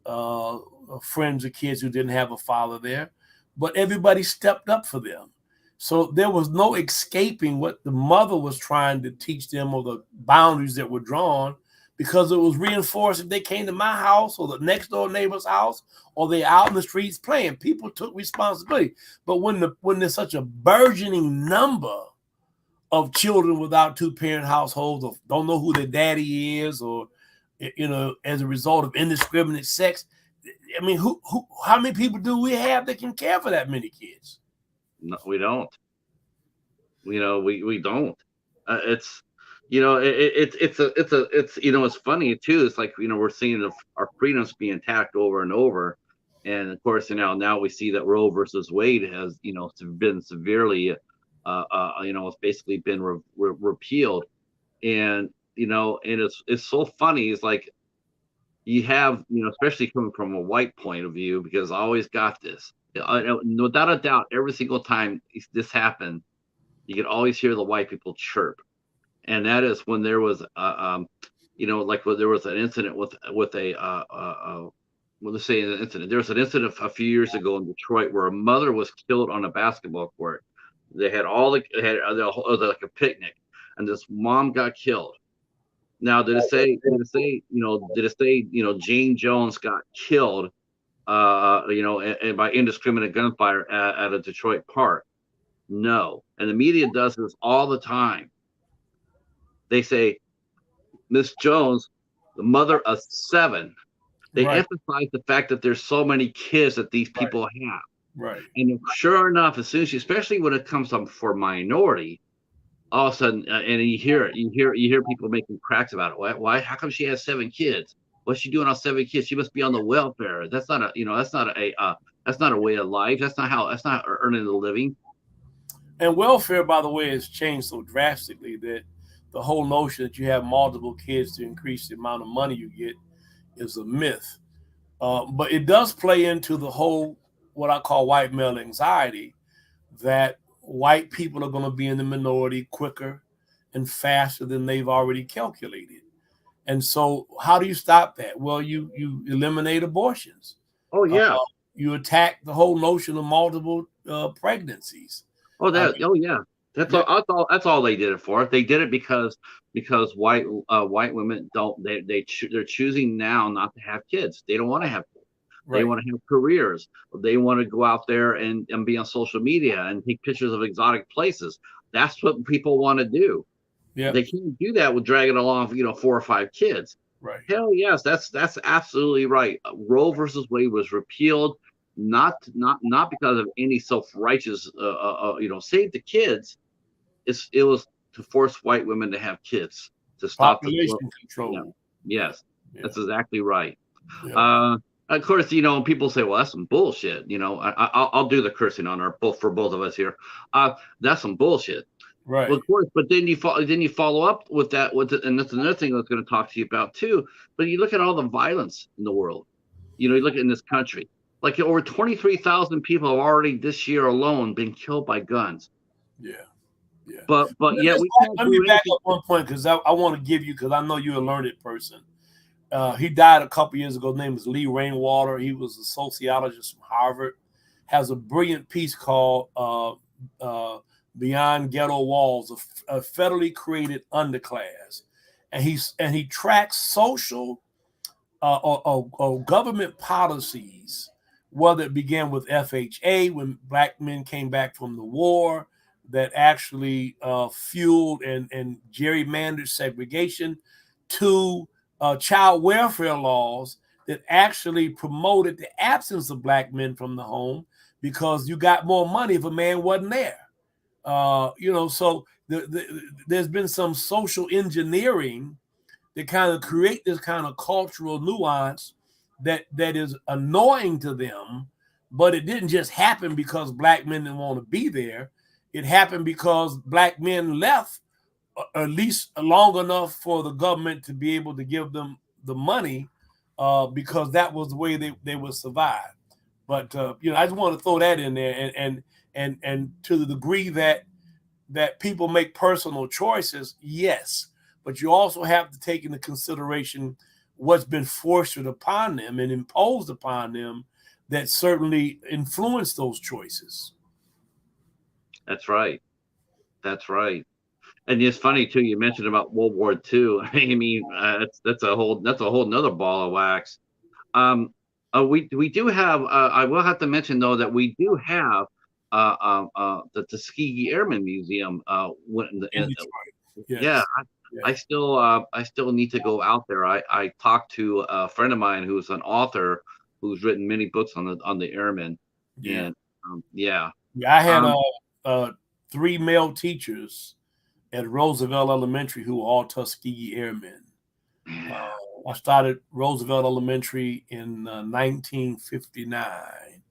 uh, friends or kids who didn't have a father there, but everybody stepped up for them. So there was no escaping what the mother was trying to teach them or the boundaries that were drawn because it was reinforced if they came to my house or the next door neighbor's house or they out in the streets playing. People took responsibility. But when there's such a burgeoning number of children without two-parent households or don't know who their daddy is or as a result of indiscriminate sex, I mean, how many people do we have that can care for that many kids? No, we don't. We don't. It's you know it, it's funny too. It's like we're seeing our freedoms being attacked over and over, and of course now we see that Roe versus Wade has been severely it's basically been repealed, and and it's so funny. It's like you have especially coming from a white point of view, because I always got this. Without a doubt, every single time this happened, you could always hear the white people chirp, and that is when there was like when there was an incident with a well, let's say an incident. There was an incident a few years ago in Detroit where a mother was killed on a basketball court. They had like a picnic, and this mom got killed. Now, did it say Jane Jones got killed and by indiscriminate gunfire at a Detroit park? No. And the media does this all the time. They say Miss Jones, the mother of 7. They Right, emphasize the fact that there's so many kids that these right, people have. right. And sure enough, as soon as especially when it comes up for minority, all of a sudden, and you hear people making cracks about it. Why? How come she has 7 kids? What's she doing on 7 kids? She must be on the welfare. That's not a, that's not a way of life. That's not earning a living. And welfare, by the way, has changed so drastically that the whole notion that you have multiple kids to increase the amount of money you get is a myth. But it does play into the whole what I call white male anxiety that white people are going to be in the minority quicker and faster than they've already calculated. And so, how do you stop that? Well, you eliminate abortions. Oh Uh, yeah. you attack the whole notion of multiple pregnancies. I mean, Oh yeah. yeah, That's all they did it for. They did it because white women don't they're choosing now not to have kids. They don't want to have kids. They right. want to have careers. They want to go out there and be on social media and take pictures of exotic places. That's what people want to do. Yeah, They can't do that with dragging along, 4 or 5 kids. right. Hell yes, that's absolutely right. Roe versus Wade was repealed, not because of any self-righteous, save the kids. It was to force white women to have kids to stop the flow. Population Yeah, control. yes, Yeah, that's exactly right. yeah. Of course, people say, "Well, that's some bullshit." I'll do the cursing on our both for both of us here. That's some bullshit. Well, Right. of course, but then you follow up with that and that's another thing I was going to talk to you about too. But you look at all the violence in the world. You look in this country, like over 23,000 people have already this year alone been killed by guns. Yeah, yeah. But yet we can't Let me do back anything. up one point because I want to give you because I know you're a learned person. He died a couple years ago. His name is Lee Rainwater. He was a sociologist from Harvard. Has a brilliant piece called "Beyond Ghetto Walls: a Federally Created Underclass," and he tracks social or government policies, whether it began with FHA when black men came back from the war, that actually fueled and gerrymandered segregation, to child welfare laws that actually promoted the absence of black men from the home because you got more money if a man wasn't there. So there's been some social engineering that kind of create this kind of cultural nuance that is annoying to them, but it didn't just happen because black men didn't want to be there. It happened because black men left at least long enough for the government to be able to give them the money because that was the way they would survive. But I just want to throw that in there, and to the degree that people make personal choices, yes, but you also have to take into consideration what's been foisted upon them and imposed upon them that certainly influence those choices. That's right. That's right. And it's funny too. You mentioned about World War II. I mean, that's a whole nother ball of wax. Um, we do have. I will have to mention though that we do have the Tuskegee Airmen Museum. In Detroit. Yeah, Yes. Yeah. I still need to go out there. I talked to a friend of mine who's an author who's written many books on the airmen, Yeah. and yeah. Yeah. I had Um, three male teachers at Roosevelt Elementary who were all Tuskegee Airmen. I started Roosevelt Elementary in 1959.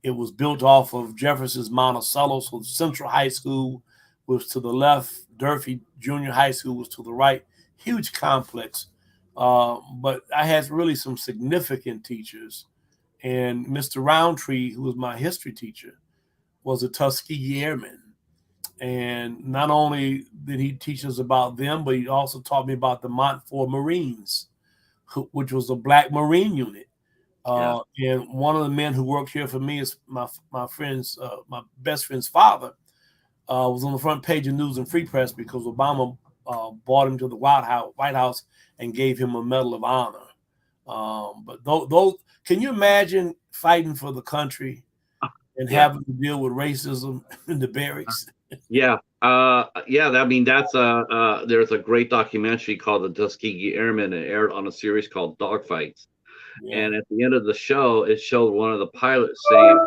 It was built off of Jefferson's Monticello, so Central High School was to the left, Durfee Junior High School was to the right. Huge complex, but I had really some significant teachers. And Mr. Roundtree, who was my history teacher, was a Tuskegee Airman. And not only did he teach us about them, but he also taught me about the Montfort Marines, which was a black Marine unit. yeah. And one of the men who worked here for me is my best friend's father. Was on the front page of News and Free Press because Obama brought him to the White House and gave him a Medal of Honor. But those, can you imagine fighting for the country and Yeah. having to deal with racism in the barracks? Yeah. Yeah. I mean, there's a great documentary called The Tuskegee Airmen. It aired on a series called Dogfights. Yeah, And at the end of the show, it showed one of the pilots saying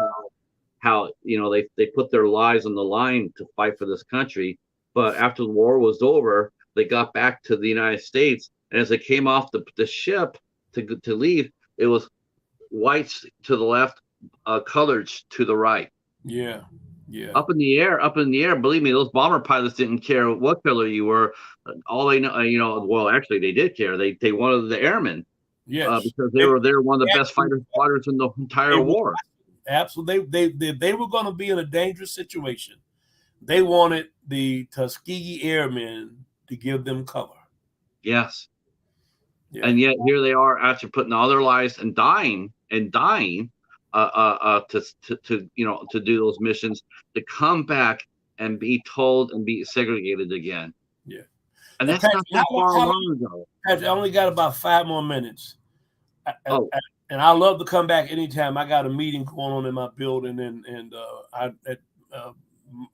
how they put their lives on the line to fight for this country. But after the war was over, they got back to the United States, and as they came off the ship to leave, it was whites to the left, coloreds to the right. yeah, yeah, Up in the air. Believe me, those bomber pilots didn't care what color you were. All they know, well, actually, they did care. They wanted the airmen yes. because They, they were one of the best actually, fighters in the they entire were war. absolutely they were going to be in a dangerous situation. They wanted the Tuskegee Airmen to give them cover. Yes, Yeah, and yet here they are actually putting all their lives and dying, to do those missions, to come back and be told and be segregated again. yeah. And Now, that's Patrick, not that far long ago. Patrick, I only got about 5 more minutes. Oh, And I love to come back anytime. I got a meeting going on in my building, and I uh,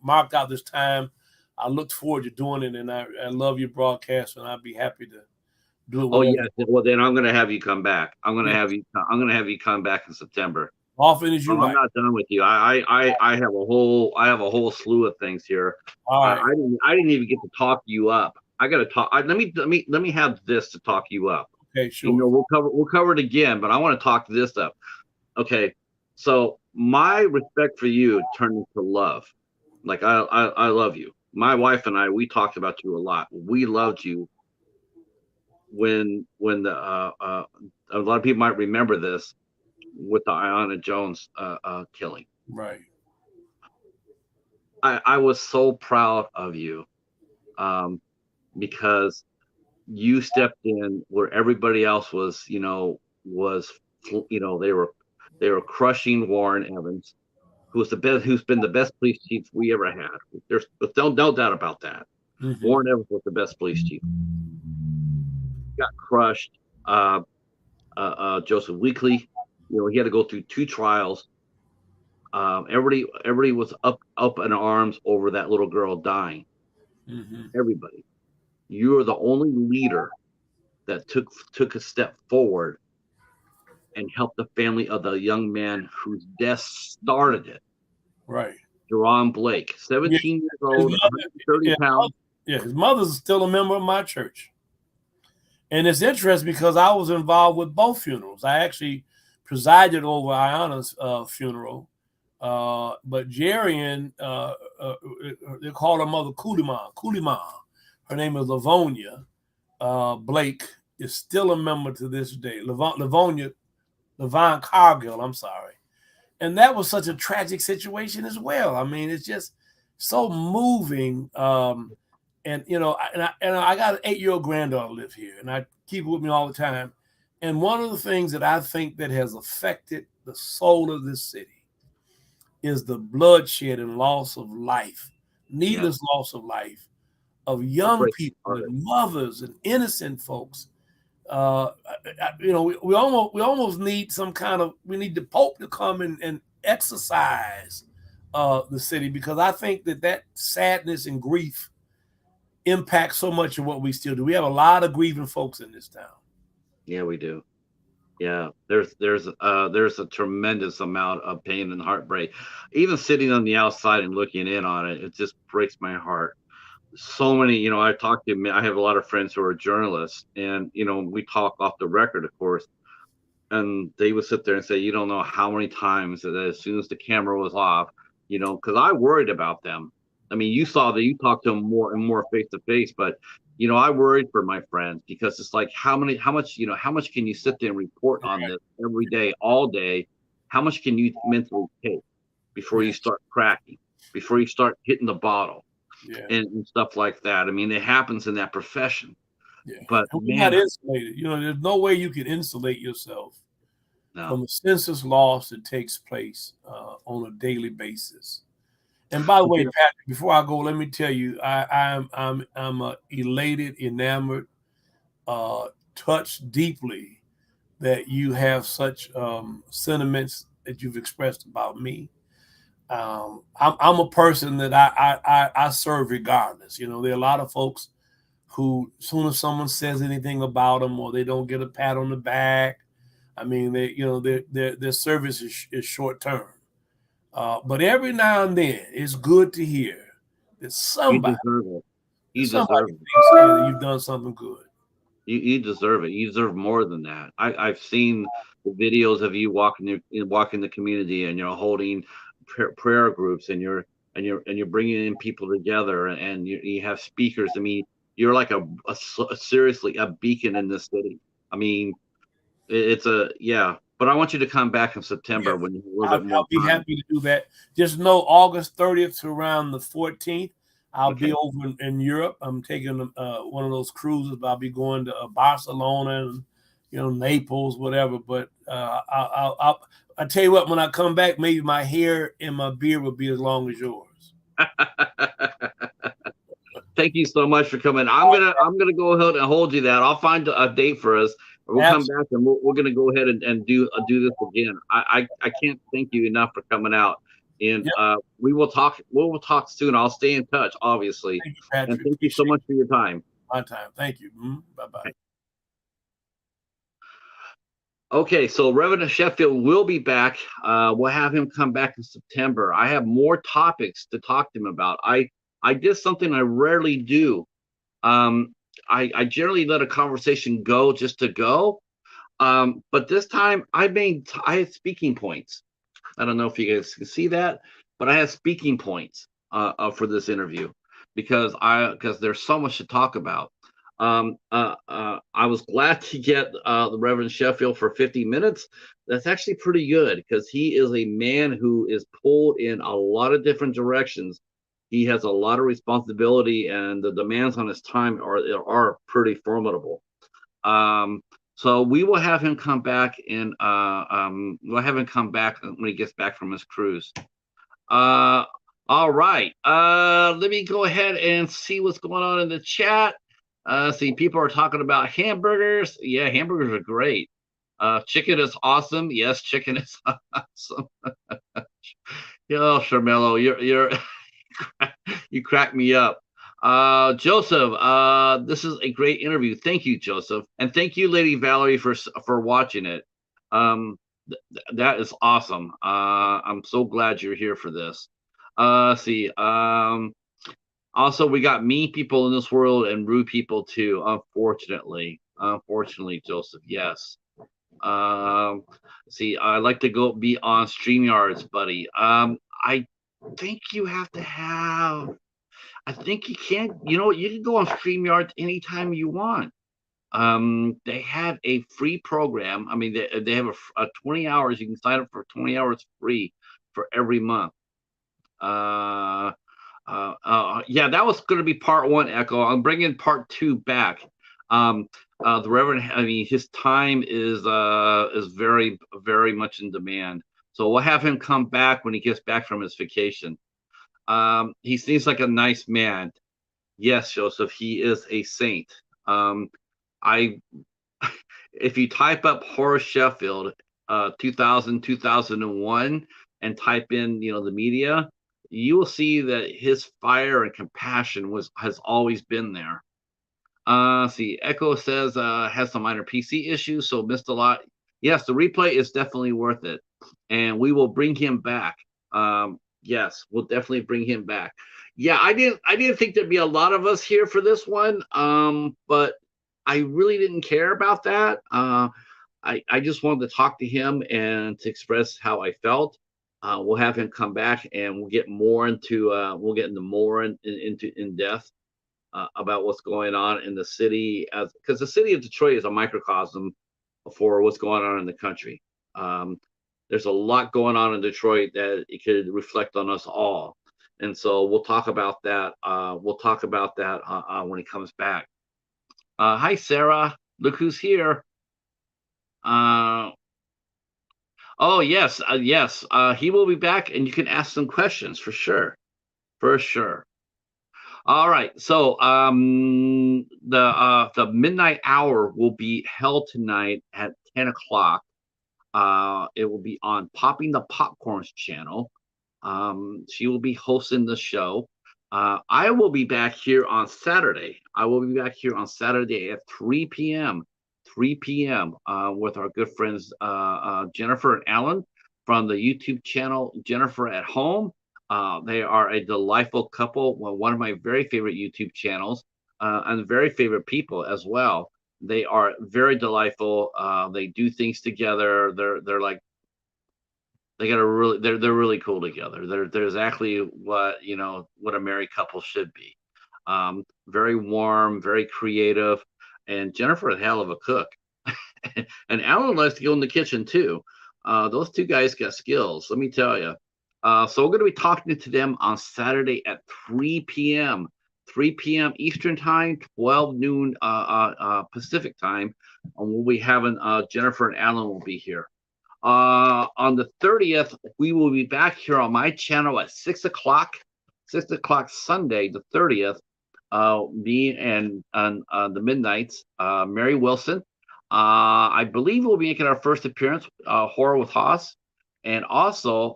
marked out this time. I looked forward to doing it, and I love your broadcast, and I'd be happy to do it oh whenever. yes. Well, then I'm going to have you come back. I'm going to Yeah, have you. I'm going to have you come back in September. often as you I'm like. not done with you. I have a whole slew of things here. All I, right. I didn't I didn't even get to talk you up. I got to talk. Let me have this to talk you up. Okay. You Sure. know, we'll cover it again, but I want to talk this up. Okay. So my respect for you turned into love. Like I love you. My wife and I, we talked about you a lot. We loved you when the a lot of people might remember this with the Ayanna Jones killing. Right. I was so proud of you, um, because you stepped in where everybody else was they were crushing Warren Evans, who's been the best police chief we ever had. There's no doubt about that. Hmm. Warren Evans was the best police chief. Got crushed. Uh, Joseph Weekly, he had to go through two trials. Everybody was up in arms over that little girl dying. Hmm. Everybody. You are the only leader that took a step forward and help the family of the young man whose death started it. Right. Jerron Blake, Yeah, 17 years his old, mother, 130 yeah, pounds. yeah, his mother's still a member of my church. And it's interesting because I was involved with both funerals. I actually presided over Ayana's funeral. But Jerian, they call her mother Kuliman. Kuliman. Her name is Livonia Blake, is still a member to this day. Levon Cargill, I'm sorry. And that was such a tragic situation as well. I mean, it's just so moving. And I got an 8-year-old granddaughter live here, and I keep it with me all the time. And one of the things that I think that has affected the soul of this city is the bloodshed and loss of life, needless loss of life of young people and mothers and innocent folks. We almost need some kind of, we need the Pope to come and exercise the city, because I think that sadness and grief impacts so much of what we still do. We have a lot of grieving folks in this town. Yeah, we do. Yeah, there's a tremendous amount of pain and heartbreak. Even sitting on the outside and looking in on it, it just breaks my heart. So many, I have a lot of friends who are journalists, and we talk off the record, of course, and they would sit there and say, you don't know how many times that as soon as the camera was off, because I worried about them. I mean, you saw that you talked to them more and more face to face, but I worried for my friends, because it's like how much can you sit there and report on this every day, all day? How much can you mentally take before you start cracking, before you start hitting the bottle, and stuff like that? I mean, it happens in that profession. Yeah. But we're not insulated. There's no way you can insulate yourself from the senseless loss that takes place on a daily basis. And by the way, Patrick, before I go, let me tell you, I'm elated, enamored, touched deeply that you have such sentiments that you've expressed about me. I'm a person that I serve regardless. There are a lot of folks who, as soon as someone says anything about them, or they don't get a pat on the back, I mean, their service is short term. But every now and then, it's good to hear that somebody thinks that you've done something good. You deserve it. You deserve more than that. I've seen the videos of you walking the community, and you're holding prayer groups, and you're bringing in people together, and you have speakers. I mean, you're like seriously a beacon in this city. I mean, it's but I want you to come back in September when you have a little bit more time. I'll be happy to do that. Just know August 30th to around the 14th, I'll be over in Europe. I'm taking one of those cruises, but I'll be going to Barcelona and Naples, whatever. But I'll tell you what, when I come back, maybe my hair and my beard will be as long as yours. Thank you so much for coming. I'm gonna go ahead and hold you that. I'll find a date for us. We'll come back, and we're gonna go ahead and do this again. I can't thank you enough for coming out. And we will talk. We will talk soon. I'll stay in touch, obviously. Thank you, Patrick. And thank you so much for your time. My time. Thank you. Bye-bye. Okay, so Reverend Sheffield will be back. We'll have him come back in September. I have more topics to talk to him about. I did something I rarely do. I generally let a conversation go just to go. But this time I had speaking points. I don't know if you guys can see that, but I have speaking points for this interview because there's so much to talk about. I was glad to get the Reverend Sheffield for 50 minutes. That's actually pretty good because he is a man who is pulled in a lot of different directions. He has a lot of responsibility, and the demands on his time are pretty formidable. So we will have him come back, and we'll have him come back when he gets back from his cruise. All right. Let me go ahead and see what's going on in the chat. See, people are talking about hamburgers. Yeah, hamburgers are great. Chicken is awesome. Yes, chicken is awesome. Yo, Sharmello, you're you crack me up. Joseph, this is a great interview. Thank you, Joseph. And thank you, Lady Valerie, for watching it. That is awesome. I'm so glad you're here for this. See. Also, we got mean people in this world and rude people too. Unfortunately, Joseph. Yes. Um, See, I like to go be on StreamYards, buddy. I think you have to have. I think you can't. You know what? You can go on StreamYards anytime you want. They have a free program. I mean, they have a 20 hours. You can sign up for 20 hours free for every month. Uh, yeah, that was going to be part one, Echo. I'm bringing part two back. Um, the Reverend, I mean, his time is very much in demand. So we'll have him come back when he gets back from his vacation. He seems like a nice man. Yes, Joseph, he is a saint. I If you type up Horace Sheffield, 2000, 2001, and type in, the media, you will see that his fire and compassion has always been there. See, Echo says has some minor PC issues, so missed a lot. Yes, the replay is definitely worth it, and we will bring him back. Yes, we'll definitely bring him back. Yeah, I didn't think there'd be a lot of us here for this one, but I really didn't care about that. I just wanted to talk to him and to express how I felt. We'll have him come back and we'll get into more into in depth about what's going on in the city, as because the city of Detroit is a microcosm for what's going on in the country. Um, there's a lot going on in Detroit that it could reflect on us all, and so we'll talk about that. When he comes back. Hi, Sarah. Look who's here. Uh, oh yes, yes. He will be back, and you can ask some questions for sure, for sure. All right. So the midnight hour will be held tonight at 10 o'clock. It will be on Popping the Popcorns channel. She will be hosting the show. I will be back here on Saturday. I will be back here on Saturday at 3 p.m. 3 p.m. With our good friends Jennifer and Alan from the YouTube channel Jennifer at Home. They are a delightful couple. Well, one of my very favorite YouTube channels, and very favorite people as well. They are very delightful. They do things together. They're like they got a really they're really cool together. They're exactly what a married couple should be. Very warm, very creative, and Jennifer a hell of a cook. And Alan likes to go in the kitchen too. Those two guys got skills, let me tell you. So we're going to be talking to them on Saturday at 3 p.m. 3 p.m. Eastern Time, 12 noon Pacific Time. And we'll be having Jennifer and Alan will be here. On the 30th, we will be back here on my channel at 6 o'clock, 6 o'clock Sunday, the 30th. Me and the Midnights, Mary Wilson. I believe we'll be making our first appearance, Horror with Haas, and also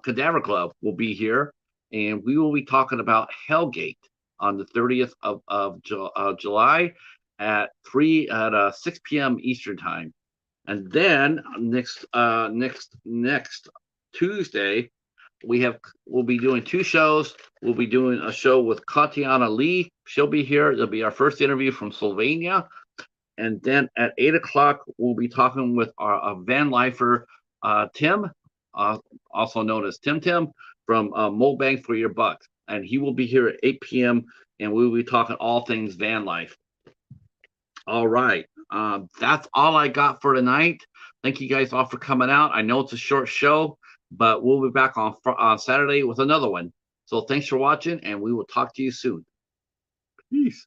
Cadaver Club will be here, and we will be talking about Hellgate on the 30th of July at 6 p.m. Eastern Time. And then next Tuesday, we'll be doing two shows. We'll be doing a show with Katiana Lee. She'll be here. It'll be our first interview from Slovenia. And then at 8 o'clock, we'll be talking with our van lifer, Tim, also known as Tim from Mo Bang for Your Buck. And he will be here at 8 p.m. and we will be talking all things van life. All right. That's all I got for tonight. Thank you guys all for coming out. I know it's a short show, but we'll be back on Saturday with another one. So thanks for watching, and we will talk to you soon. Peace.